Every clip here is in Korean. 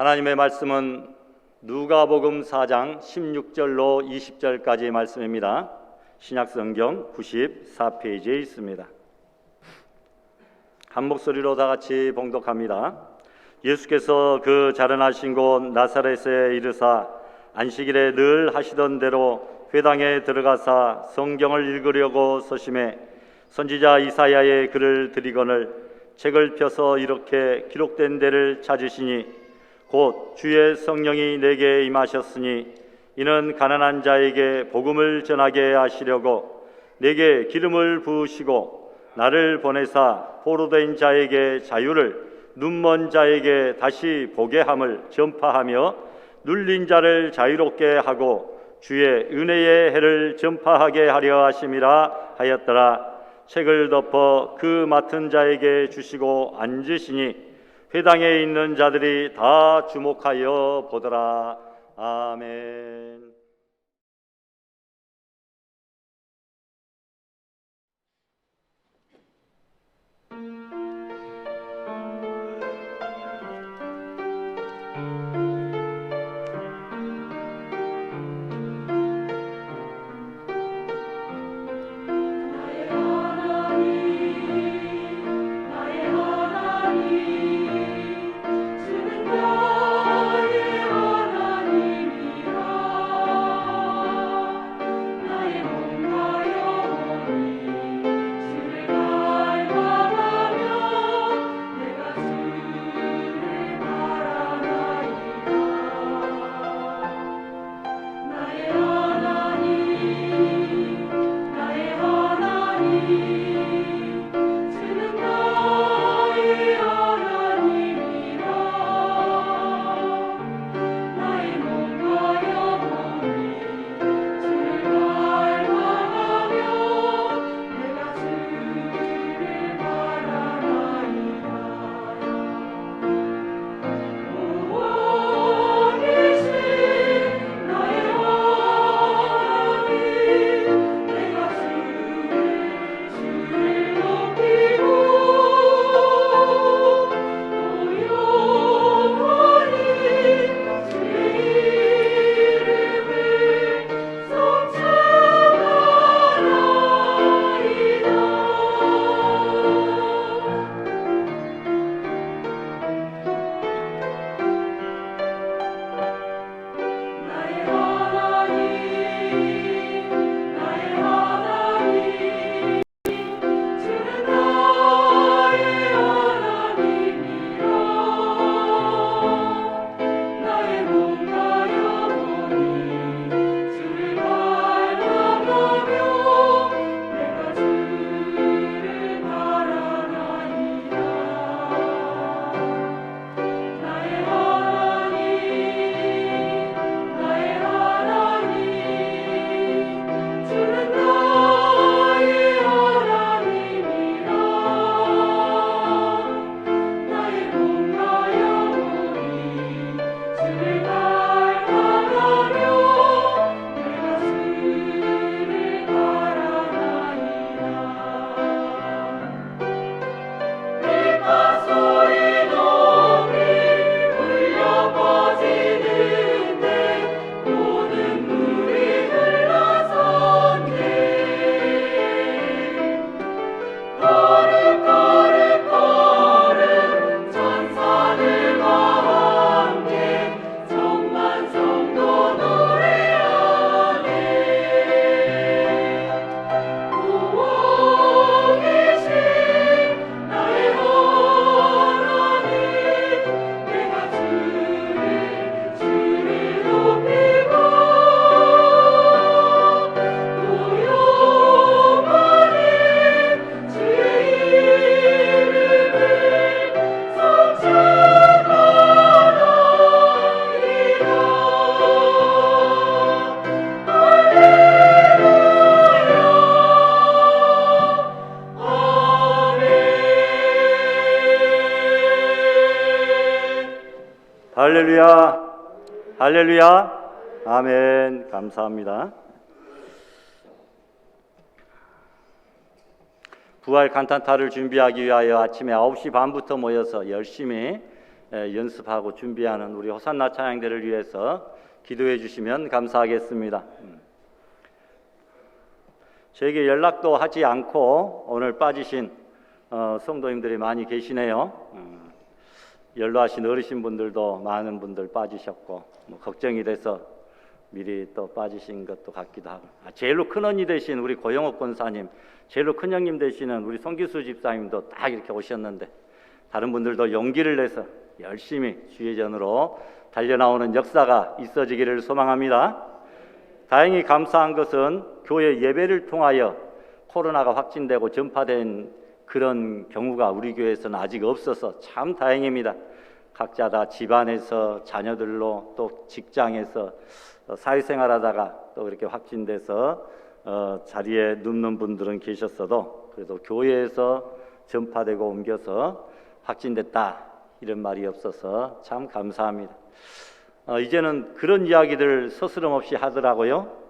하나님의 말씀은 누가복음 4장 16절로 20절까지의 말씀입니다. 신약성경 94페이지에 있습니다. 한 목소리로 다 같이 봉독합니다. 예수께서 그 자라나신 곳 나사렛에 이르사 안식일에 늘 하시던 대로 회당에 들어가사 성경을 읽으려고 서심해 선지자 이사야의 글을 들이거늘 책을 펴서 이렇게 기록된 데를 찾으시니 곧 주의 성령이 내게 임하셨으니 이는 가난한 자에게 복음을 전하게 하시려고 내게 기름을 부으시고 나를 보내사 포로된 자에게 자유를 눈먼 자에게 다시 보게 함을 전파하며 눌린 자를 자유롭게 하고 주의 은혜의 해를 전파하게 하려 하심이라 하였더라. 책을 덮어 그 맡은 자에게 주시고 앉으시니 회당에 있는 자들이 다 주목하여 보더라. 아멘. 할렐루야, 할렐루야, 아멘. 감사합니다. 부활 간탄타를 준비하기 위하여 아침에 9시 반부터 모여서 열심히 연습하고 준비하는 우리 호산나 찬양대를 위해서 기도해 주시면 감사하겠습니다. 저에게 연락도 하지 않고 오늘 빠지신 성도님들이 많이 계시네요. 연로하신 어르신분들도 많은 분들 빠지셨고 걱정이 돼서 미리 또 빠지신 것도 같기도 하고, 제일로 큰 언니 되신 우리 고영옥 권사님, 제일로 큰 형님 되시는 우리 송기수 집사님도 딱 이렇게 오셨는데, 다른 분들도 용기를 내서 열심히 주의 전으로 달려나오는 역사가 있어지기를 소망합니다. 다행히 감사한 것은 교회 예배를 통하여 코로나가 확진되고 전파된 그런 경우가 우리 교회에서는 아직 없어서 참 다행입니다. 각자 다 집안에서 자녀들로 또 직장에서 사회생활하다가 또 그렇게 확진돼서 자리에 눕는 분들은 계셨어도 그래도 교회에서 전파되고 옮겨서 확진됐다 이런 말이 없어서 참 감사합니다. 이제는 그런 이야기들 서스럼 없이 하더라고요.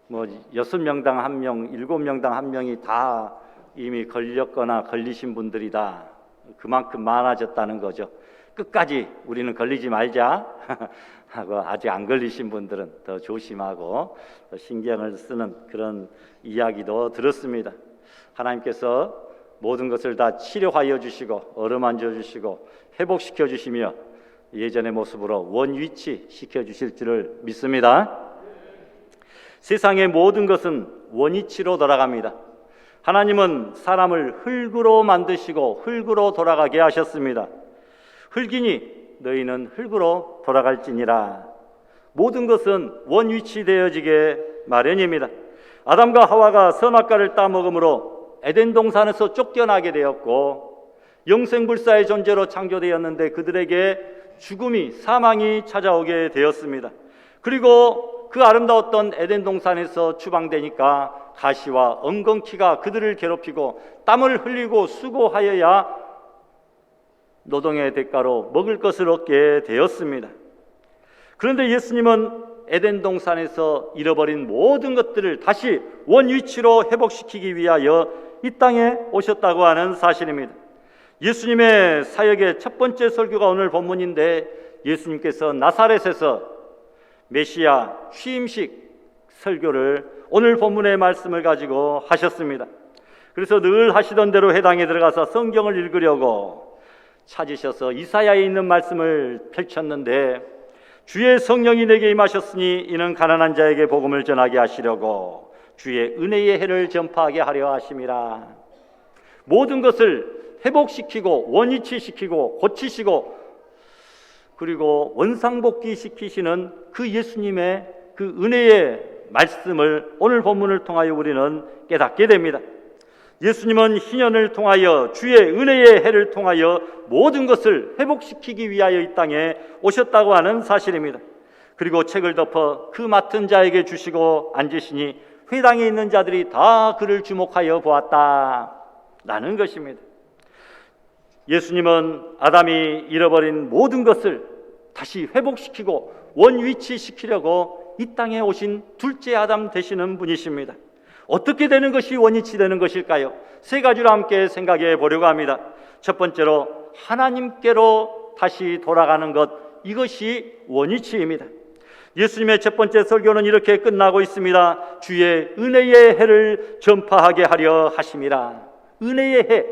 6명당 1명, 7명당 1명이 다 이미 걸렸거나 걸리신 분들이다. 그만큼 많아졌다는 거죠. 끝까지 우리는 걸리지 말자 하고 아직 안 걸리신 분들은 더 조심하고 더 신경을 쓰는 그런 이야기도 들었습니다. 하나님께서 모든 것을 다 치료하여 주시고 어루만져 주시고 회복시켜 주시며 예전의 모습으로 원위치 시켜 주실 줄을 믿습니다. 세상의 모든 것은 원위치로 돌아갑니다. 하나님은 사람을 흙으로 만드시고 흙으로 돌아가게 하셨습니다. 흙이니 너희는 흙으로 돌아갈지니라. 모든 것은 원위치되어지게 마련입니다. 아담과 하와가 선악과를 따먹음으로 에덴 동산에서 쫓겨나게 되었고 영생불사의 존재로 창조되었는데 그들에게 죽음이, 사망이 찾아오게 되었습니다. 그리고 그 아름다웠던 에덴 동산에서 추방되니까 가시와 엉겅퀴가 그들을 괴롭히고 땀을 흘리고 수고하여야 노동의 대가로 먹을 것을 얻게 되었습니다. 그런데 예수님은 에덴 동산에서 잃어버린 모든 것들을 다시 원위치로 회복시키기 위하여 이 땅에 오셨다고 하는 사실입니다. 예수님의 사역의 첫 번째 설교가 오늘 본문인데, 예수님께서 나사렛에서 메시아 취임식 설교를 오늘 본문의 말씀을 가지고 하셨습니다. 그래서 늘 하시던 대로 회당에 들어가서 성경을 읽으려고 찾으셔서 이사야에 있는 말씀을 펼쳤는데, 주의 성령이 내게 임하셨으니 이는 가난한 자에게 복음을 전하게 하시려고 주의 은혜의 해를 전파하게 하려 하심이라. 모든 것을 회복시키고 원위치시키고 고치시고 그리고 원상복귀시키시는 그 예수님의 그 은혜의 말씀을 오늘 본문을 통하여 우리는 깨닫게 됩니다. 예수님은 희년을 통하여 주의 은혜의 해를 통하여 모든 것을 회복시키기 위하여 이 땅에 오셨다고 하는 사실입니다. 그리고 책을 덮어 그 맡은 자에게 주시고 앉으시니 회당에 있는 자들이 다 그를 주목하여 보았다라는 것입니다. 예수님은 아담이 잃어버린 모든 것을 다시 회복시키고 원위치시키려고 이 땅에 오신 둘째 아담 되시는 분이십니다. 어떻게 되는 것이 원위치 되는 것일까요? 세 가지로 함께 생각해 보려고 합니다. 첫 번째로 하나님께로 다시 돌아가는 것, 이것이 원위치입니다. 예수님의 첫 번째 설교는 이렇게 끝나고 있습니다. 주의 은혜의 해를 전파하게 하려 하심이라. 은혜의 해,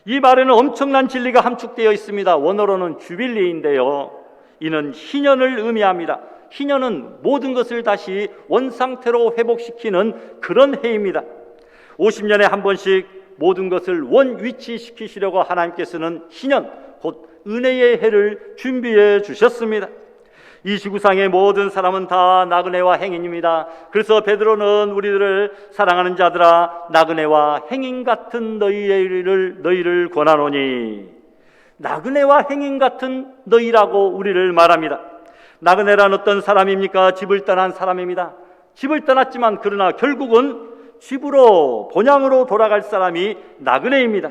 이 말에는 엄청난 진리가 함축되어 있습니다. 원어로는 주빌리인데요, 이는 희년을 의미합니다. 희년은 모든 것을 다시 원상태로 회복시키는 그런 해입니다. 50년에 한 번씩 모든 것을 원위치시키시려고 하나님께서는 희년, 곧 은혜의 해를 준비해 주셨습니다. 이 지구상의 모든 사람은 다 나그네와 행인입니다. 그래서 베드로는 우리들을 사랑하는 자들아 나그네와 행인 같은 너희를 권하노니, 나그네와 행인 같은 너희라고 우리를 말합니다. 나그네란 어떤 사람입니까? 집을 떠난 사람입니다. 집을 떠났지만 그러나 결국은 집으로, 본향으로 돌아갈 사람이 나그네입니다.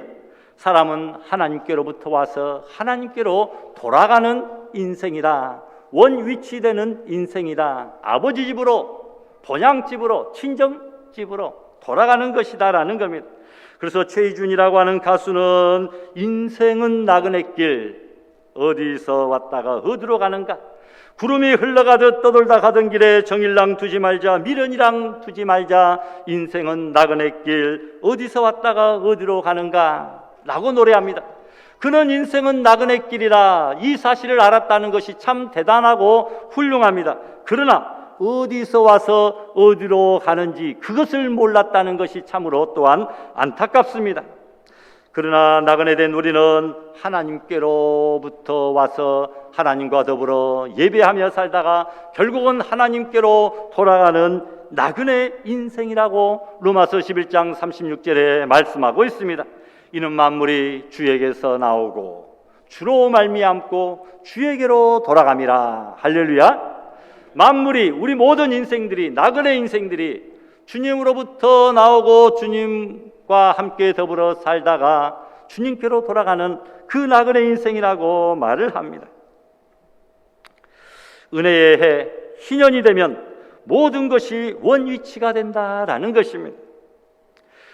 사람은 하나님께로부터 와서 하나님께로 돌아가는 인생이다. 원위치되는 인생이다. 아버지 집으로, 본향집으로, 친정집으로 돌아가는 것이다라는 겁니다. 그래서 최희준이라고 하는 가수는 인생은 나그네길, 어디서 왔다가 어디로 가는가? 구름이 흘러가듯 떠돌다 가던 길에 정일랑 두지 말자, 미련이랑 두지 말자. 인생은 나그네 길, 어디서 왔다가 어디로 가는가? 라고 노래합니다. 그는 인생은 나그네 길이라 이 사실을 알았다는 것이 참 대단하고 훌륭합니다. 그러나 어디서 와서 어디로 가는지 그것을 몰랐다는 것이 참으로 또한 안타깝습니다. 그러나 나그네 된 우리는 하나님께로부터 와서 하나님과 더불어 예배하며 살다가 결국은 하나님께로 돌아가는 나그네 인생이라고 로마서 11장 36절에 말씀하고 있습니다. 이는 만물이 주에게서 나오고 주로 말미암고 주에게로 돌아감이라. 할렐루야. 만물이, 우리 모든 인생들이, 나그네 인생들이 주님으로부터 나오고 주님과 함께 더불어 살다가 주님께로 돌아가는 그 나그네 인생이라고 말을 합니다. 은혜의 해 희년이 되면 모든 것이 원위치가 된다라는 것입니다.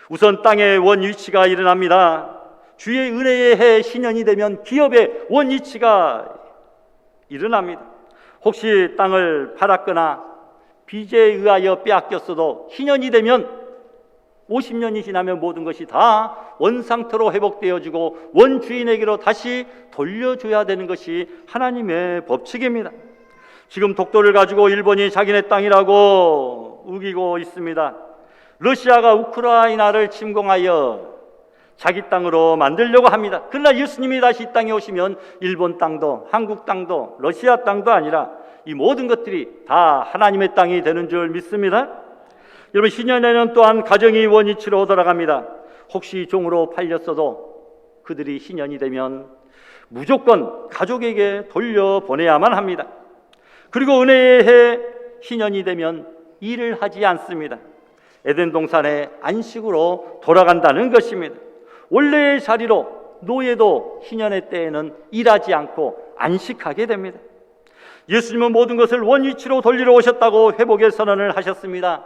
우선 땅의 원위치가 일어납니다. 주의 은혜의 해 희년이 되면 기업의 원위치가 일어납니다. 혹시 땅을 팔았거나 빚에 의하여 빼앗겼어도 희년이 되면 50년이 지나면 모든 것이 다 원상태로 회복되어지고 원주인에게로 다시 돌려줘야 되는 것이 하나님의 법칙입니다. 지금 독도를 가지고 일본이 자기네 땅이라고 우기고 있습니다. 러시아가 우크라이나를 침공하여 자기 땅으로 만들려고 합니다. 그러나 예수님이 다시 이 땅에 오시면 일본 땅도 한국 땅도 러시아 땅도 아니라 이 모든 것들이 다 하나님의 땅이 되는 줄 믿습니다. 여러분, 희년에는 또한 가정이 원위치로 돌아갑니다. 혹시 종으로 팔렸어도 그들이 희년이 되면 무조건 가족에게 돌려보내야만 합니다. 그리고 은혜의 해 희년이 되면 일을 하지 않습니다. 에덴 동산의 안식으로 돌아간다는 것입니다. 원래의 자리로 노예도 희년의 때에는 일하지 않고 안식하게 됩니다. 예수님은 모든 것을 원위치로 돌리러 오셨다고 회복의 선언을 하셨습니다.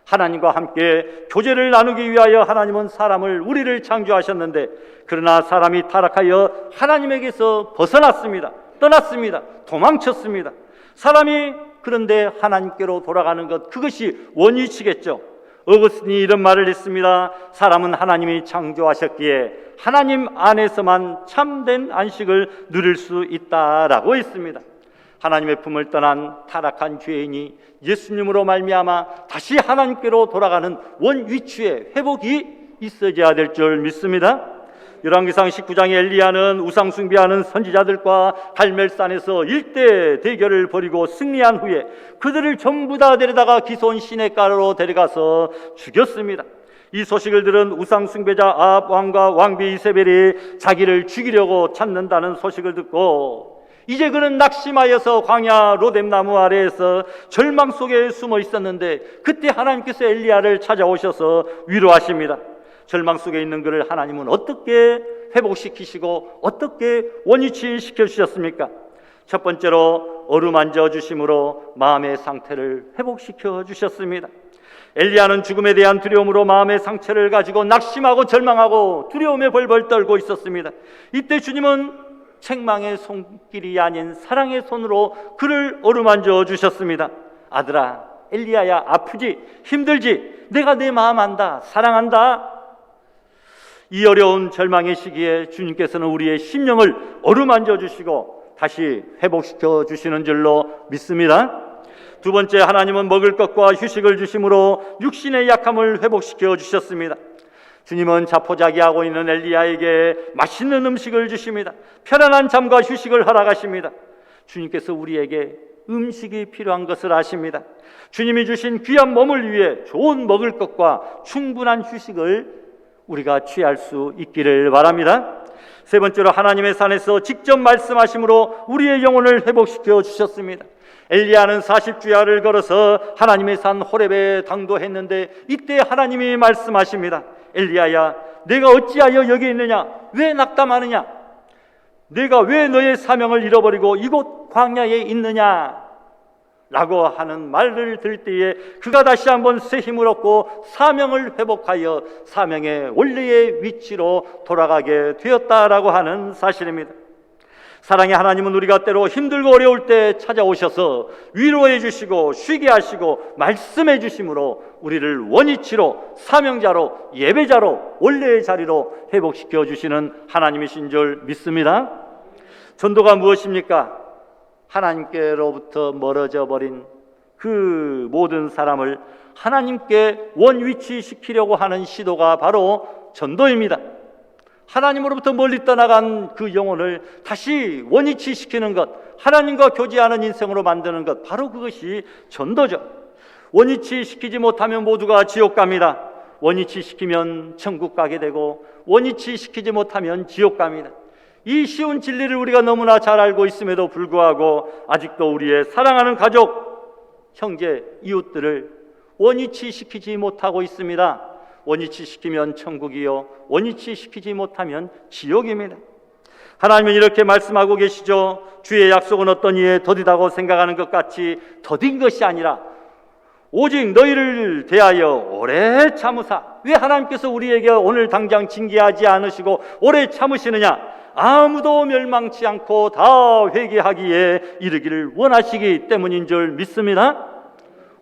하나님과 함께 교제를 나누기 위하여 하나님은 사람을, 우리를 창조하셨는데, 그러나 사람이 타락하여 하나님에게서 벗어났습니다. 떠났습니다. 도망쳤습니다. 사람이 그런데 하나님께로 돌아가는 것, 그것이 원위치겠죠. 어거스틴이 이런 말을 했습니다. 사람은 하나님이 창조하셨기에 하나님 안에서만 참된 안식을 누릴 수 있다라고 했습니다. 하나님의 품을 떠난 타락한 죄인이 예수님으로 말미암아 다시 하나님께로 돌아가는 원위치의 회복이 있어져야 될 줄 믿습니다. 열왕기상 19장의 엘리야는 우상 숭배하는 선지자들과 갈멜산에서 일대 대결을 벌이고 승리한 후에 그들을 전부 다 데려다가 기손 시냇가로 데려가서 죽였습니다. 이 소식을 들은 우상 숭배자 아합 왕과 왕비 이세벨이 자기를 죽이려고 찾는다는 소식을 듣고 이제 그는 낙심하여서 광야 로뎀나무 아래에서 절망 속에 숨어 있었는데, 그때 하나님께서 엘리야를 찾아오셔서 위로하십니다. 절망 속에 있는 그를 하나님은 어떻게 회복시키시고 어떻게 원위치시켜 주셨습니까? 첫 번째로 어루만져 주심으로 마음의 상태를 회복시켜 주셨습니다. 엘리야는 죽음에 대한 두려움으로 마음의 상처를 가지고 낙심하고 절망하고 두려움에 벌벌 떨고 있었습니다. 이때 주님은 책망의 손길이 아닌 사랑의 손으로 그를 어루만져 주셨습니다. 아들아, 엘리야야, 아프지? 힘들지? 내가 내 마음 안다, 사랑한다. 이 어려운 절망의 시기에 주님께서는 우리의 심령을 어루만져 주시고 다시 회복시켜 주시는 줄로 믿습니다. 두 번째, 하나님은 먹을 것과 휴식을 주심으로 육신의 약함을 회복시켜 주셨습니다. 주님은 자포자기하고 있는 엘리야에게 맛있는 음식을 주십니다. 편안한 잠과 휴식을 허락하십니다. 주님께서 우리에게 음식이 필요한 것을 아십니다. 주님이 주신 귀한 몸을 위해 좋은 먹을 것과 충분한 휴식을 우리가 취할 수 있기를 바랍니다. 세 번째로, 하나님의 산에서 직접 말씀하심으로 우리의 영혼을 회복시켜 주셨습니다. 엘리야는 40주야를 걸어서 하나님의 산 호렙에 당도했는데 이때 하나님이 말씀하십니다. 엘리야야, 내가 어찌하여 여기 있느냐? 왜 낙담하느냐? 내가 왜 너의 사명을 잃어버리고 이곳 광야에 있느냐? 라고 하는 말을 들을 때에 그가 다시 한번 새 힘을 얻고 사명을 회복하여 사명의 원래의 위치로 돌아가게 되었다라고 하는 사실입니다. 사랑의 하나님은 우리가 때로 힘들고 어려울 때 찾아오셔서 위로해 주시고 쉬게 하시고 말씀해 주심으로 우리를 원위치로 사명자로 예배자로 원래의 자리로 회복시켜 주시는 하나님이신 줄 믿습니다. 전도가 무엇입니까? 하나님께로부터 멀어져 버린 그 모든 사람을 하나님께 원위치시키려고 하는 시도가 바로 전도입니다. 하나님으로부터 멀리 떠나간 그 영혼을 다시 원위치시키는 것, 하나님과 교제하는 인생으로 만드는 것, 바로 그것이 전도죠. 원위치시키지 못하면 모두가 지옥 갑니다. 원위치시키면 천국 가게 되고 원위치시키지 못하면 지옥 갑니다. 이 쉬운 진리를 우리가 너무나 잘 알고 있음에도 불구하고 아직도 우리의 사랑하는 가족, 형제, 이웃들을 원위치시키지 못하고 있습니다. 원위치시키면 천국이요, 원위치시키지 못하면 지옥입니다. 하나님은 이렇게 말씀하고 계시죠. 주의 약속은 어떤 이에 더디다고 생각하는 것 같이 더딘 것이 아니라 오직 너희를 대하여 오래 참으사. 왜 하나님께서 우리에게 오늘 당장 징계하지 않으시고 오래 참으시느냐? 아무도 멸망치 않고 다 회개하기에 이르기를 원하시기 때문인 줄 믿습니다.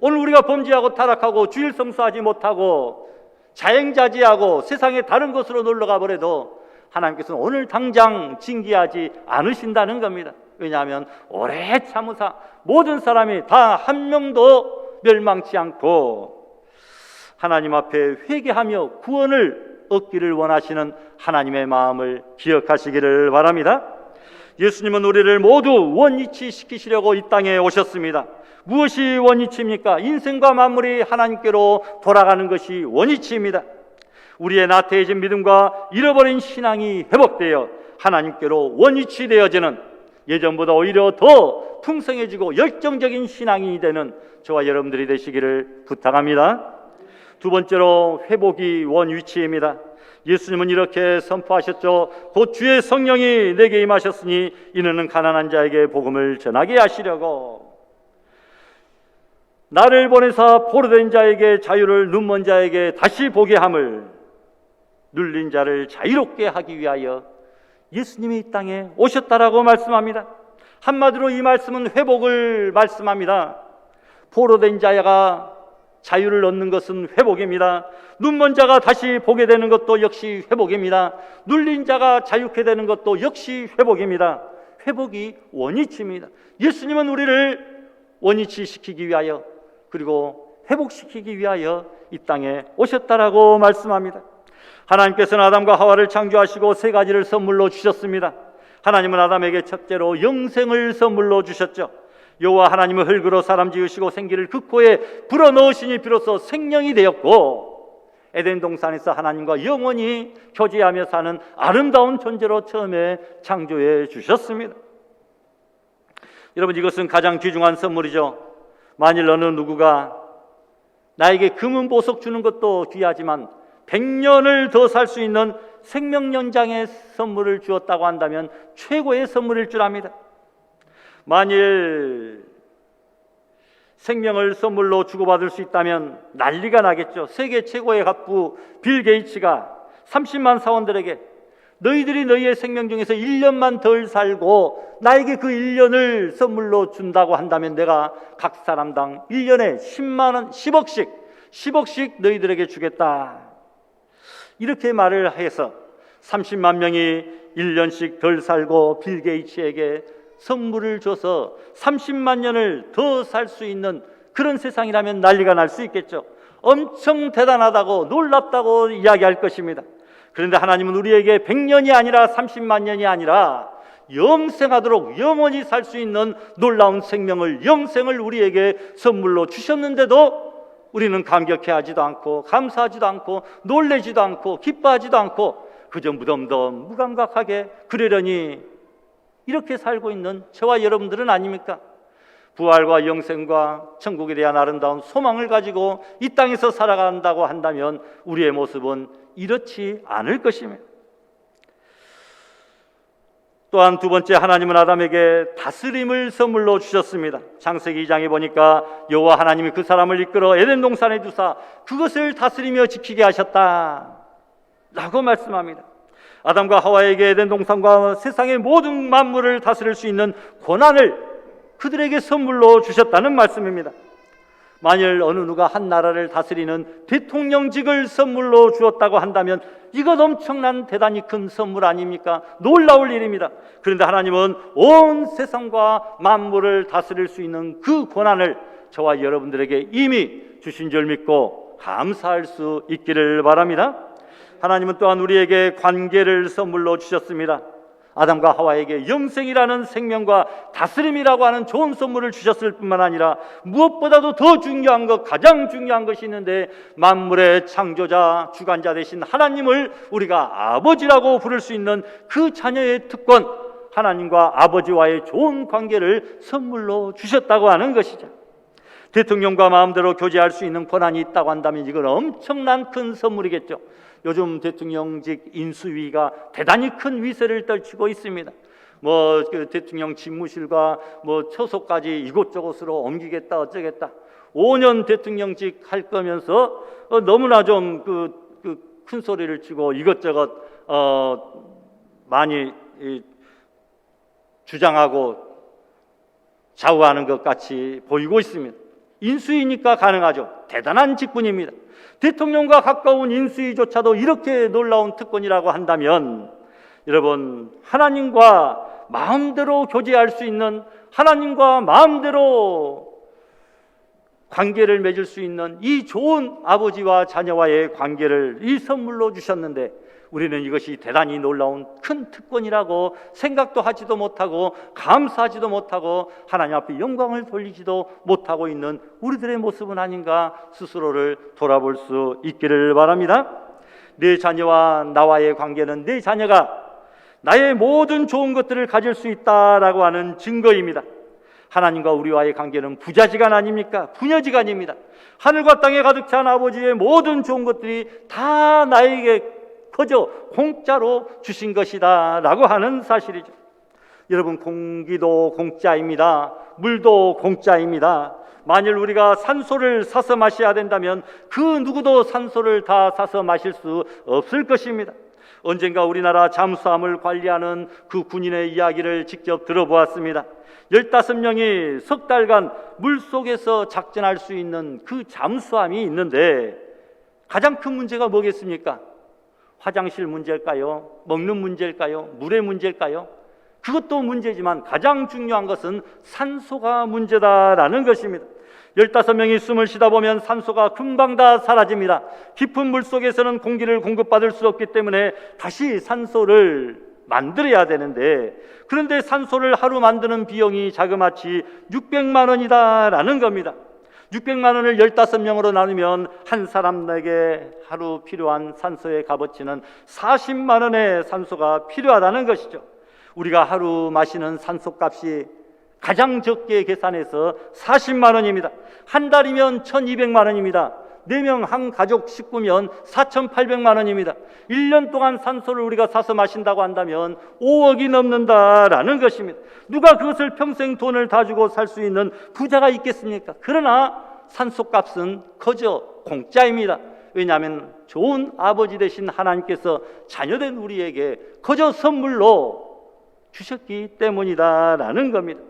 오늘 우리가 범죄하고 타락하고 주일 성수하지 못하고 자행자지하고 세상의 다른 곳으로 놀러가 버려도 하나님께서는 오늘 당장 징계하지 않으신다는 겁니다. 왜냐하면 오래 참으사 모든 사람이 다 한 명도 멸망치 않고 하나님 앞에 회개하며 구원을 얻기를 원하시는 하나님의 마음을 기억하시기를 바랍니다. 예수님은 우리를 모두 원위치시키시려고 이 땅에 오셨습니다. 무엇이 원위치입니까? 인생과 만물이 하나님께로 돌아가는 것이 원위치입니다. 우리의 나태해진 믿음과 잃어버린 신앙이 회복되어 하나님께로 원위치되어지는, 예전보다 오히려 더 풍성해지고 열정적인 신앙이 되는 저와 여러분들이 되시기를 부탁합니다. 두 번째로 회복이 원위치입니다. 예수님은 이렇게 선포하셨죠. 곧 주의 성령이 내게 임하셨으니 이는 가난한 자에게 복음을 전하게 하시려고 나를 보내사 포로된 자에게 자유를, 눈먼 자에게 다시 보게 함을, 눌린 자를 자유롭게 하기 위하여 예수님이 이 땅에 오셨다라고 말씀합니다. 한마디로 이 말씀은 회복을 말씀합니다. 포로된 자가 자유를 얻는 것은 회복입니다. 눈먼 자가 다시 보게 되는 것도 역시 회복입니다. 눌린 자가 자유케 되는 것도 역시 회복입니다. 회복이 원위치입니다. 예수님은 우리를 원위치시키기 위하여 그리고 회복시키기 위하여 이 땅에 오셨다라고 말씀합니다. 하나님께서는 아담과 하와를 창조하시고 세 가지를 선물로 주셨습니다. 하나님은 아담에게 첫째로 영생을 선물로 주셨죠. 여호와 하나님은 흙으로 사람 지으시고 생기를 그 코에 불어넣으시니 비로소 생명이 되었고, 에덴 동산에서 하나님과 영원히 교제하며 사는 아름다운 존재로 처음에 창조해 주셨습니다. 여러분, 이것은 가장 귀중한 선물이죠. 만일 어느 누구가 나에게 금은 보석 주는 것도 귀하지만 100년을 더 살 수 있는 생명 연장의 선물을 주었다고 한다면 최고의 선물일 줄 압니다. 만일 생명을 선물로 주고받을 수 있다면 난리가 나겠죠. 세계 최고의 갑부 빌 게이츠가 30만 사원들에게 너희들이 너희의 생명 중에서 1년만 덜 살고 나에게 그 1년을 선물로 준다고 한다면 내가 각 사람당 1년에 10만 원, 10억씩 너희들에게 주겠다. 이렇게 말을 해서 30만 명이 1년씩 덜 살고 빌 게이츠에게 선물을 줘서 30만 년을 더 살 수 있는 그런 세상이라면 난리가 날 수 있겠죠. 엄청 대단하다고 놀랍다고 이야기할 것입니다. 그런데 하나님은 우리에게 100년이 아니라 30만 년이 아니라 영생하도록 영원히 살 수 있는 놀라운 생명을, 영생을 우리에게 선물로 주셨는데도 우리는 감격해하지도 않고 감사하지도 않고 놀래지도 않고 기뻐하지도 않고 그저 무덤덤 무감각하게 그러려니 이렇게 살고 있는 저와 여러분들은 아닙니까? 부활과 영생과 천국에 대한 아름다운 소망을 가지고 이 땅에서 살아간다고 한다면 우리의 모습은 이렇지 않을 것입니다. 또한 두 번째, 하나님은 아담에게 다스림을 선물로 주셨습니다. 창세기 2장에 보니까 여호와 하나님이 그 사람을 이끌어 에덴 동산에 두사 그것을 다스리며 지키게 하셨다 라고 말씀합니다. 아담과 하와에게 에덴 동산과 세상의 모든 만물을 다스릴 수 있는 권한을 그들에게 선물로 주셨다는 말씀입니다. 만일 어느 누가 한 나라를 다스리는 대통령직을 선물로 주었다고 한다면 이것 엄청난 대단히 큰 선물 아닙니까? 놀라울 일입니다. 그런데 하나님은 온 세상과 만물을 다스릴 수 있는 그 권한을 저와 여러분들에게 이미 주신 줄 믿고 감사할 수 있기를 바랍니다. 하나님은 또한 우리에게 관계를 선물로 주셨습니다. 아담과 하와에게 영생이라는 생명과 다스림이라고 하는 좋은 선물을 주셨을 뿐만 아니라 무엇보다도 더 중요한 것, 가장 중요한 것이 있는데 만물의 창조자, 주관자 되신 하나님을 우리가 아버지라고 부를 수 있는 그 자녀의 특권, 하나님과 아버지와의 좋은 관계를 선물로 주셨다고 하는 것이죠. 대통령과 마음대로 교제할 수 있는 권한이 있다고 한다면 이건 엄청난 큰 선물이겠죠. 요즘 대통령직 인수위가 대단히 큰 위세를 떨치고 있습니다. 그 대통령 집무실과 처소까지 이곳저곳으로 옮기겠다 어쩌겠다. 5년 대통령직 할 거면서 너무나 좀 큰 소리를 치고 이것저것 많이 주장하고 좌우하는 것 같이 보이고 있습니다. 인수위니까 가능하죠. 대단한 직분입니다. 대통령과 가까운 인수위조차도 이렇게 놀라운 특권이라고 한다면 여러분, 하나님과 마음대로 교제할 수 있는, 하나님과 마음대로 관계를 맺을 수 있는 이 좋은 아버지와 자녀와의 관계를 이 선물로 주셨는데 우리는 이것이 대단히 놀라운 큰 특권이라고 생각도 하지도 못하고 감사하지도 못하고 하나님 앞에 영광을 돌리지도 못하고 있는 우리들의 모습은 아닌가 스스로를 돌아볼 수 있기를 바랍니다. 내 자녀와 나와의 관계는 내 자녀가 나의 모든 좋은 것들을 가질 수 있다라고 하는 증거입니다. 하나님과 우리와의 관계는 부자지간 아닙니까? 부녀지간입니다. 하늘과 땅에 가득 찬 아버지의 모든 좋은 것들이 다 나에게 그저 공짜로 주신 것이다 라고 하는 사실이죠. 여러분, 공기도 공짜입니다. 물도 공짜입니다. 만일 우리가 산소를 사서 마셔야 된다면 그 누구도 산소를 다 사서 마실 수 없을 것입니다. 언젠가 우리나라 잠수함을 관리하는 그 군인의 이야기를 직접 들어보았습니다. 15명이 석 달간 물속에서 작전할 수 있는 그 잠수함이 있는데 가장 큰 문제가 뭐겠습니까? 화장실 문제일까요? 먹는 문제일까요? 물의 문제일까요? 그것도 문제지만 가장 중요한 것은 산소가 문제다라는 것입니다. 15명이 숨을 쉬다 보면 산소가 금방 다 사라집니다. 깊은 물속에서는 공기를 공급받을 수 없기 때문에 다시 산소를 만들어야 되는데, 그런데 산소를 하루 만드는 비용이 자그마치 600만 원이다라는 겁니다. 600만 원을 15명으로 나누면 한 사람에게 하루 필요한 산소의 값어치는 40만 원의 산소가 필요하다는 것이죠. 우리가 하루 마시는 산소값이 가장 적게 계산해서 40만 원입니다. 한 달이면 1200만 원입니다. 4명 한 가족 식구면 4800만 원입니다. 1년 동안 산소를 우리가 사서 마신다고 한다면 5억이 넘는다라는 것입니다. 누가 그것을 평생 돈을 다 주고 살 수 있는 부자가 있겠습니까? 그러나 산소값은 거저 공짜입니다. 왜냐하면 좋은 아버지 되신 하나님께서 자녀된 우리에게 거저 선물로 주셨기 때문이다라는 겁니다.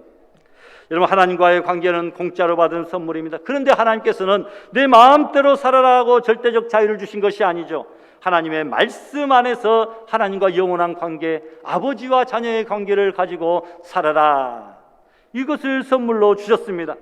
여러분, 하나님과의 관계는 공짜로 받은 선물입니다. 그런데 하나님께서는 내 마음대로 살아라고 절대적 자유를 주신 것이 아니죠. 하나님의 말씀 안에서 하나님과 영원한 관계, 아버지와 자녀의 관계를 가지고 살아라, 이것을 선물로 주셨습니다.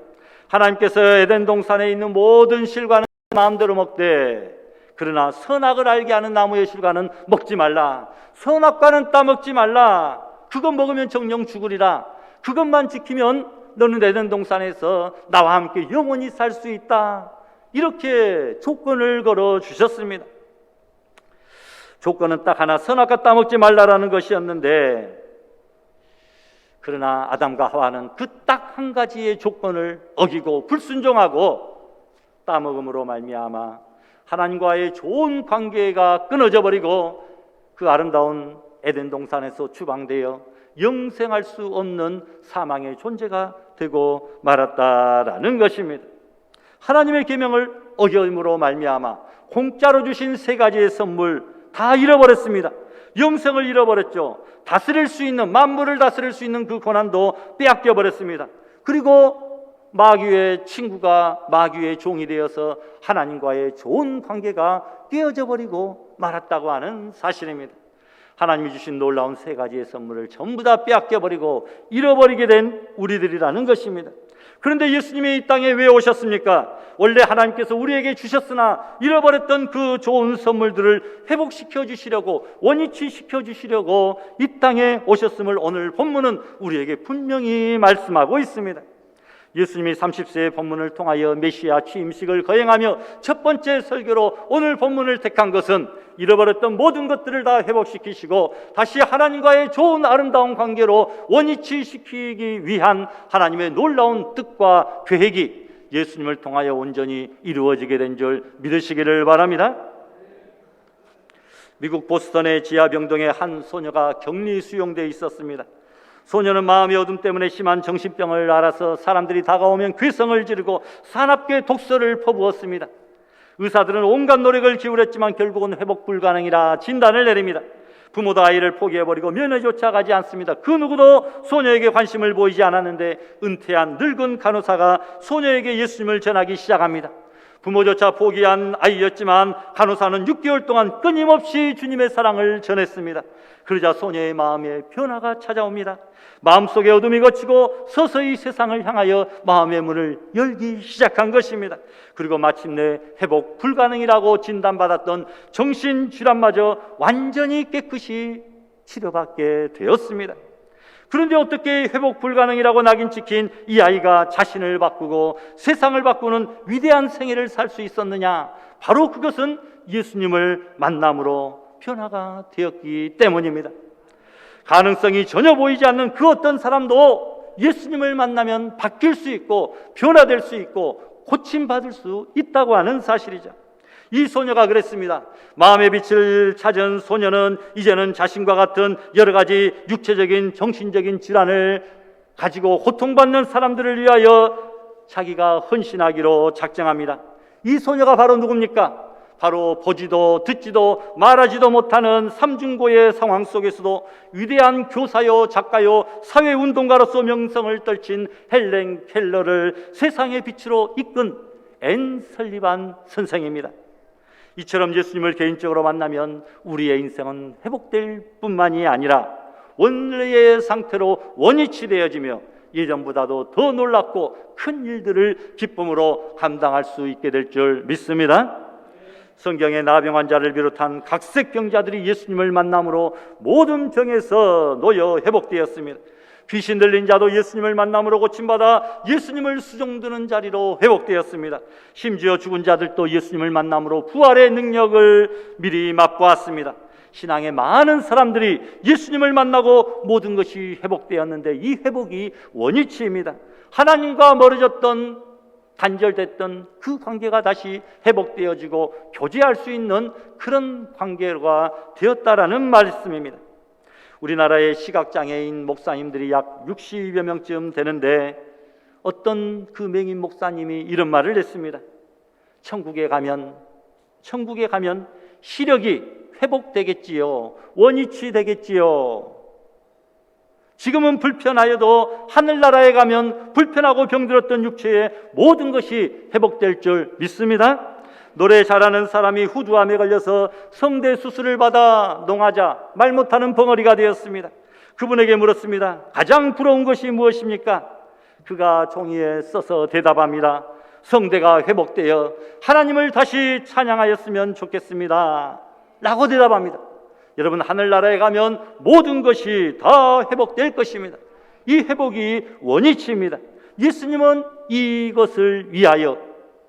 하나님께서 에덴 동산에 있는 모든 실과는 마음대로 먹되 그러나 선악을 알게 하는 나무의 실과는 먹지 말라. 선악과는 따먹지 말라. 그것 먹으면 정령 죽으리라. 그것만 지키면 너는 에덴 동산에서 나와 함께 영원히 살 수 있다. 이렇게 조건을 걸어 주셨습니다. 조건은 딱 하나, 선악과 따먹지 말라라는 것이었는데, 그러나 아담과 하와는 그 딱 한 가지의 조건을 어기고 불순종하고 따먹음으로 말미암아 하나님과의 좋은 관계가 끊어져 버리고 그 아름다운 에덴 동산에서 추방되어 영생할 수 없는 사망의 존재가 되고 말았다라는 것입니다. 하나님의 계명을 어김으로 말미암아 공짜로 주신 3가지의 선물 다 잃어버렸습니다. 영생을 잃어버렸죠. 다스릴 수 있는, 만물을 다스릴 수 있는 그 권한도 빼앗겨 버렸습니다. 그리고 마귀의 친구가 마귀의 종이 되어서 하나님과의 좋은 관계가 깨어져 버리고 말았다고 하는 사실입니다. 하나님이 주신 놀라운 세 가지의 선물을 전부 다 빼앗겨 버리고 잃어버리게 된 우리들이라는 것입니다. 그런데 예수님이 이 땅에 왜 오셨습니까? 원래 하나님께서 우리에게 주셨으나 잃어버렸던 그 좋은 선물들을 회복시켜 주시려고, 원위치 시켜 주시려고 이 땅에 오셨음을 오늘 본문은 우리에게 분명히 말씀하고 있습니다. 예수님이 30세의 본문을 통하여 메시아 취임식을 거행하며 첫 번째 설교로 오늘 본문을 택한 것은 잃어버렸던 모든 것들을 다 회복시키시고 다시 하나님과의 좋은 아름다운 관계로 원위치 시키기 위한 하나님의 놀라운 뜻과 계획이 예수님을 통하여 온전히 이루어지게 된 줄 믿으시기를 바랍니다. 미국 보스턴의 지하병동에 한 소녀가 격리 수용되어 있었습니다. 소녀는 마음의 어둠 때문에 심한 정신병을 앓아서 사람들이 다가오면 괴성을 지르고 사납게 독서를 퍼부었습니다. 의사들은 온갖 노력을 기울였지만 결국은 회복 불가능이라 진단을 내립니다. 부모도 아이를 포기해버리고 면회조차 가지 않습니다. 그 누구도 소녀에게 관심을 보이지 않았는데 은퇴한 늙은 간호사가 소녀에게 예수님을 전하기 시작합니다. 부모조차 포기한 아이였지만 간호사는 6개월 동안 끊임없이 주님의 사랑을 전했습니다. 그러자 소녀의 마음에 변화가 찾아옵니다. 마음속의 어둠이 거치고 서서히 세상을 향하여 마음의 문을 열기 시작한 것입니다. 그리고 마침내 회복 불가능이라고 진단받았던 정신질환마저 완전히 깨끗이 치료받게 되었습니다. 그런데 어떻게 회복 불가능이라고 낙인 찍힌 이 아이가 자신을 바꾸고 세상을 바꾸는 위대한 생애를 살 수 있었느냐? 바로 그것은 예수님을 만남으로 변화가 되었기 때문입니다. 가능성이 전혀 보이지 않는 그 어떤 사람도 예수님을 만나면 바뀔 수 있고 변화될 수 있고 고침받을 수 있다고 하는 사실이죠. 이 소녀가 그랬습니다. 마음의 빛을 찾은 소녀는 이제는 자신과 같은 여러 가지 육체적인 정신적인 질환을 가지고 고통받는 사람들을 위하여 자기가 헌신하기로 작정합니다. 이 소녀가 바로 누굽니까? 바로 보지도 듣지도 말하지도 못하는 삼중고의 상황 속에서도 위대한 교사요 작가요 사회운동가로서 명성을 떨친 헬렌 켈러를 세상의 빛으로 이끈 앤 설리반 선생입니다. 이처럼 예수님을 개인적으로 만나면 우리의 인생은 회복될 뿐만이 아니라 원래의 상태로 원위치 되어지며 예전보다도 더 놀랍고 큰 일들을 기쁨으로 감당할 수 있게 될 줄 믿습니다. 성경의 나병 환자를 비롯한 각색 병자들이 예수님을 만남으로 모든 병에서 놓여 회복되었습니다. 귀신 들린 자도 예수님을 만남으로 고침받아 예수님을 수종드는 자리로 회복되었습니다. 심지어 죽은 자들도 예수님을 만남으로 부활의 능력을 미리 맛보았습니다. 신앙의 많은 사람들이 예수님을 만나고 모든 것이 회복되었는데 이 회복이 원위치입니다. 하나님과 멀어졌던 단절됐던 그 관계가 다시 회복되어지고 교제할 수 있는 그런 관계가 되었다라는 말씀입니다. 우리나라의 시각장애인 목사님들이 약 60여 명쯤 되는데 어떤 그 맹인 목사님이 이런 말을 했습니다. 천국에 가면 시력이 회복되겠지요. 원위치 되겠지요. 지금은 불편하여도 하늘나라에 가면 불편하고 병들었던 육체의 모든 것이 회복될 줄 믿습니다. 노래 잘하는 사람이 후두암에 걸려서 성대 수술을 받아 농하자 말 못하는 벙어리가 되었습니다. 그분에게 물었습니다. 가장 부러운 것이 무엇입니까? 그가 종이에 써서 대답합니다. 성대가 회복되어 하나님을 다시 찬양하였으면 좋겠습니다 라고 대답합니다. 여러분, 하늘나라에 가면 모든 것이 다 회복될 것입니다. 이 회복이 원위치입니다. 예수님은 이것을 위하여,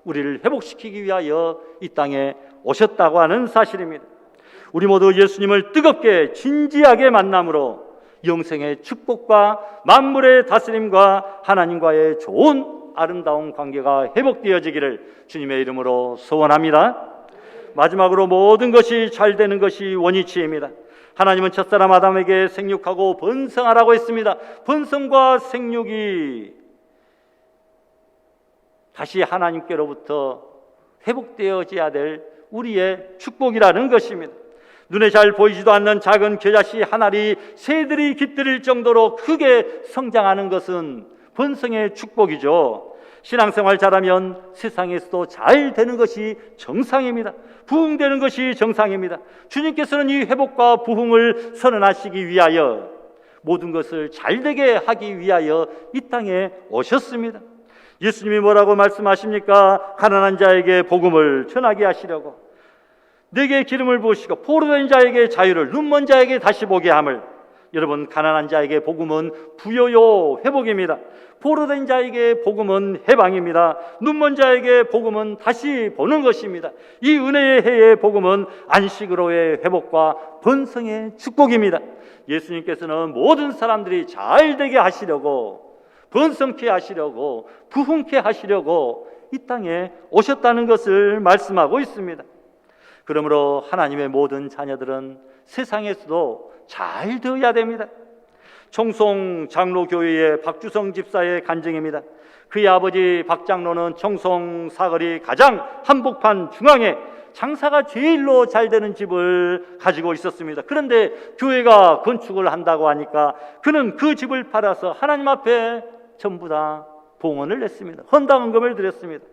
우리를 회복시키기 위하여 이 땅에 오셨다고 하는 사실입니다. 우리 모두 예수님을 뜨겁게 진지하게 만남으로 영생의 축복과 만물의 다스림과 하나님과의 좋은 아름다운 관계가 회복되어지기를 주님의 이름으로 소원합니다. 마지막으로 모든 것이 잘 되는 것이 원위치입니다. 하나님은 첫사람 아담에게 생육하고 번성하라고 했습니다. 번성과 생육이 다시 하나님께로부터 회복되어져야 될 우리의 축복이라는 것입니다. 눈에 잘 보이지도 않는 작은 겨자씨 한 알이 새들이 깃들일 정도로 크게 성장하는 것은 번성의 축복이죠. 신앙생활 잘하면 세상에서도 잘 되는 것이 정상입니다. 부흥되는 것이 정상입니다. 주님께서는 이 회복과 부흥을 선언하시기 위하여 모든 것을 잘되게 하기 위하여 이 땅에 오셨습니다. 예수님이 뭐라고 말씀하십니까? 가난한 자에게 복음을 전하게 하시려고 내게 기름을 부으시고 포로된 자에게 자유를, 눈먼 자에게 다시 보게 함을. 여러분, 가난한 자에게 복음은 부여요 회복입니다. 포로된 자에게 복음은 해방입니다. 눈먼 자에게 복음은 다시 보는 것입니다. 이 은혜의 해의 복음은 안식으로의 회복과 번성의 축복입니다. 예수님께서는 모든 사람들이 잘 되게 하시려고, 번성케 하시려고, 부흥케 하시려고 이 땅에 오셨다는 것을 말씀하고 있습니다. 그러므로 하나님의 모든 자녀들은 세상에서도 잘 되어야 됩니다. 청송 장로교회의 박주성 집사의 간증입니다. 그의 아버지 박 장로는 청송 사거리 가장 한복판 중앙에 장사가 제일로 잘 되는 집을 가지고 있었습니다. 그런데 교회가 건축을 한다고 하니까 그는 그 집을 팔아서 하나님 앞에 전부 다 봉헌을 냈습니다. 헌당금을 드렸습니다.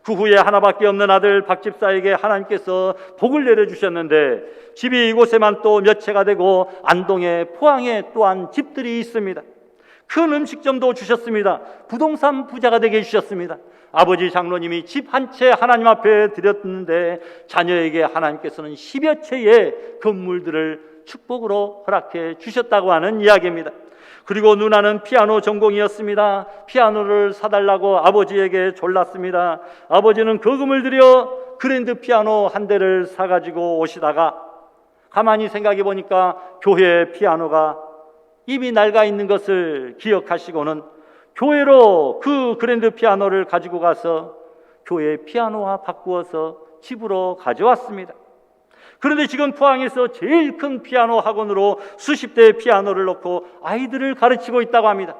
그 후에 하나밖에 없는 아들 박 집사에게 하나님께서 복을 내려주셨는데 집이 이곳에만 또 몇 채가 되고 안동에, 포항에 또한 집들이 있습니다. 큰 음식점도 주셨습니다. 부동산 부자가 되게 해주셨습니다. 아버지 장로님이 집 한 채 하나님 앞에 드렸는데 자녀에게 하나님께서는 10여 채의 건물들을 축복으로 허락해 주셨다고 하는 이야기입니다. 그리고 누나는 피아노 전공이었습니다. 피아노를 사달라고 아버지에게 졸랐습니다. 아버지는 거금을 들여 그랜드 피아노 한 대를 사가지고 오시다가 가만히 생각해 보니까 교회 피아노가 이미 낡아 있는 것을 기억하시고는 교회로 그 그랜드 피아노를 가지고 가서 교회 피아노와 바꾸어서 집으로 가져왔습니다. 그런데 지금 포항에서 제일 큰 피아노 학원으로 수십 대의 피아노를 놓고 아이들을 가르치고 있다고 합니다.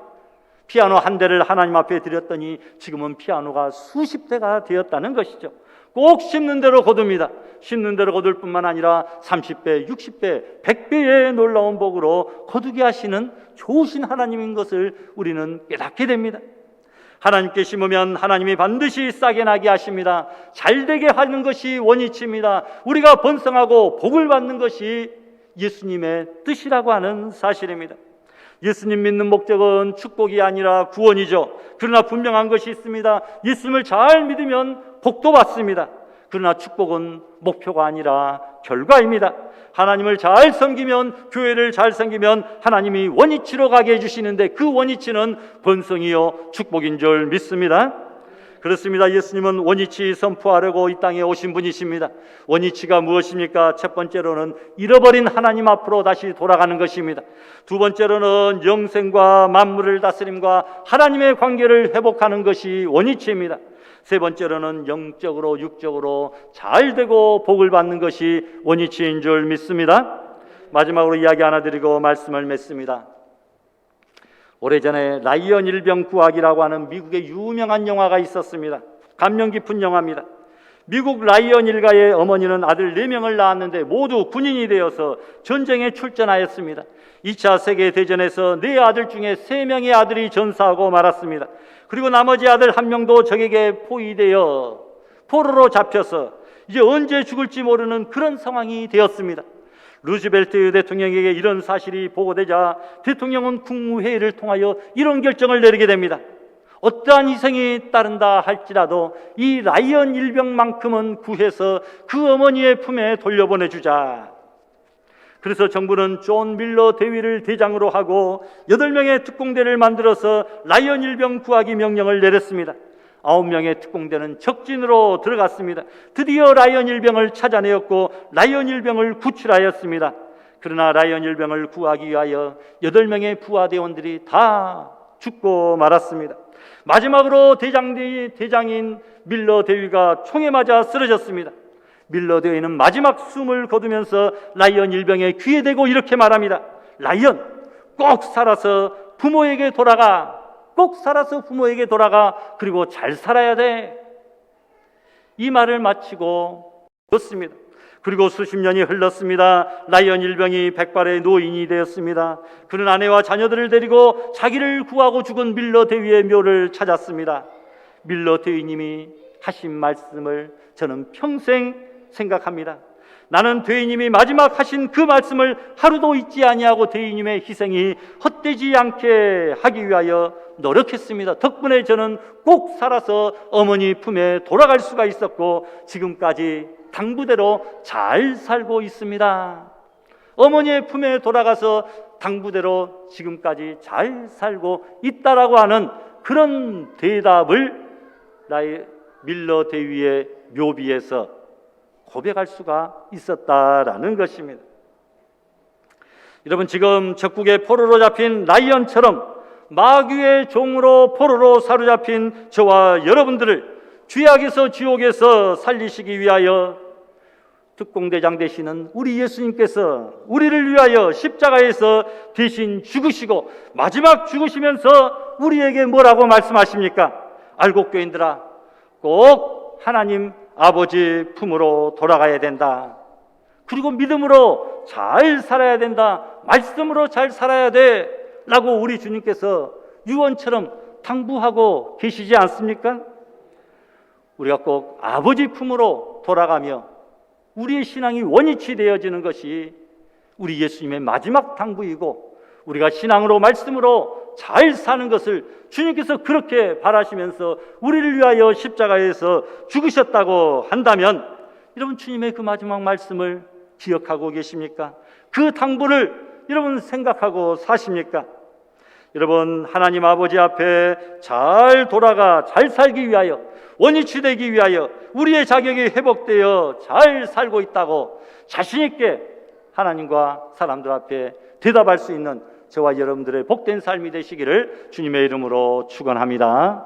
피아노 한 대를 하나님 앞에 드렸더니 지금은 피아노가 수십 대가 되었다는 것이죠. 꼭 심는 대로 거둡니다. 심는 대로 거둘 뿐만 아니라 30배, 60배, 100배의 놀라운 복으로 거두게 하시는 좋으신 하나님인 것을 우리는 깨닫게 됩니다. 하나님께 심으면 하나님이 반드시 싹이 나게 하십니다. 잘되게 하는 것이 원이치입니다. 우리가 번성하고 복을 받는 것이 예수님의 뜻이라고 하는 사실입니다. 예수님 믿는 목적은 축복이 아니라 구원이죠. 그러나 분명한 것이 있습니다. 예수님을 잘 믿으면 복도 받습니다. 그러나 축복은 목표가 아니라 결과입니다. 하나님을 잘 섬기면, 교회를 잘 섬기면 하나님이 원위치로 가게 해주시는데 그 원위치는 번성이요 축복인 줄 믿습니다. 그렇습니다. 예수님은 원위치 선포하려고 이 땅에 오신 분이십니다. 원위치가 무엇입니까? 첫 번째로는 잃어버린 하나님 앞으로 다시 돌아가는 것입니다. 두 번째로는 영생과 만물을 다스림과 하나님의 관계를 회복하는 것이 원위치입니다. 세 번째로는 영적으로 육적으로 잘 되고 복을 받는 것이 원위치인 줄 믿습니다. 마지막으로 이야기 하나 드리고 말씀을 맺습니다. 오래전에 라이언 일병 구하기라고 하는 미국의 유명한 영화가 있었습니다. 감명 깊은 영화입니다. 미국 라이언 일가의 어머니는 아들 4명을 낳았는데 모두 군인이 되어서 전쟁에 출전하였습니다. 2차 세계대전에서 4아들 중에 3명의 아들이 전사하고 말았습니다. 그리고 나머지 아들 1명도 적에게 포위되어 포로로 잡혀서 이제 언제 죽을지 모르는 그런 상황이 되었습니다. 루즈벨트 대통령에게 이런 사실이 보고되자 대통령은 국무회의를 통하여 이런 결정을 내리게 됩니다. 어떠한 희생이 따른다 할지라도 이 라이언 일병만큼은 구해서 그 어머니의 품에 돌려보내주자. 그래서 정부는 존 밀러 대위를 대장으로 하고 8명의 특공대를 만들어서 라이언 일병 구하기 명령을 내렸습니다. 9명의 특공대는 적진으로 들어갔습니다. 드디어 라이언 일병을 찾아내었고 라이언 일병을 구출하였습니다. 그러나 라이언 일병을 구하기 위하여 8명의 부하대원들이 다 죽고 말았습니다. 마지막으로 대장인 밀러 대위가 총에 맞아 쓰러졌습니다. 밀러 대위는 마지막 숨을 거두면서 라이언 일병의 귀에 대고 이렇게 말합니다. 라이언, 꼭 살아서 부모에게 돌아가. 꼭 살아서 부모에게 돌아가. 그리고 잘 살아야 돼. 이 말을 마치고 죽었습니다. 그리고 수십 년이 흘렀습니다. 라이언 일병이 백발의 노인이 되었습니다. 그는 아내와 자녀들을 데리고 자기를 구하고 죽은 밀러 대위의 묘를 찾았습니다. 밀러 대위님이 하신 말씀을 저는 평생 생각합니다. 나는 대위님이 마지막 하신 그 말씀을 하루도 잊지 아니하고 대위님의 희생이 헛되지 않게 하기 위하여 노력했습니다. 덕분에 저는 꼭 살아서 어머니 품에 돌아갈 수가 있었고 지금까지 당부대로 잘 살고 있습니다. 어머니의 품에 돌아가서 당부대로 지금까지 잘 살고 있다라고 하는 그런 대답을 나의 밀러 대위의 묘비에서 고백할 수가 있었다라는 것입니다. 여러분, 지금 적국의 포로로 잡힌 라이언처럼 마귀의 종으로 포로로 사로잡힌 저와 여러분들을 죄악에서 지옥에서 살리시기 위하여 특공대장 되시는 우리 예수님께서 우리를 위하여 십자가에서 대신 죽으시고 마지막 죽으시면서 우리에게 뭐라고 말씀하십니까? 알곡교인들아, 꼭 하나님 아버지 품으로 돌아가야 된다. 그리고 믿음으로 잘 살아야 된다. 말씀으로 잘 살아야 돼 라고 우리 주님께서 유언처럼 당부하고 계시지 않습니까? 우리가 꼭 아버지 품으로 돌아가며 우리의 신앙이 원위치 되어지는 것이 우리 예수님의 마지막 당부이고, 우리가 신앙으로 말씀으로 잘 사는 것을 주님께서 그렇게 바라시면서 우리를 위하여 십자가에서 죽으셨다고 한다면, 여러분, 주님의 그 마지막 말씀을 기억하고 계십니까? 그 당부를 여러분 생각하고 사십니까? 여러분, 하나님 아버지 앞에 잘 돌아가 잘 살기 위하여, 원위치 되기 위하여 우리의 자격이 회복되어 잘 살고 있다고 자신 있게 하나님과 사람들 앞에 대답할 수 있는 저와 여러분들의 복된 삶이 되시기를 주님의 이름으로 축원합니다.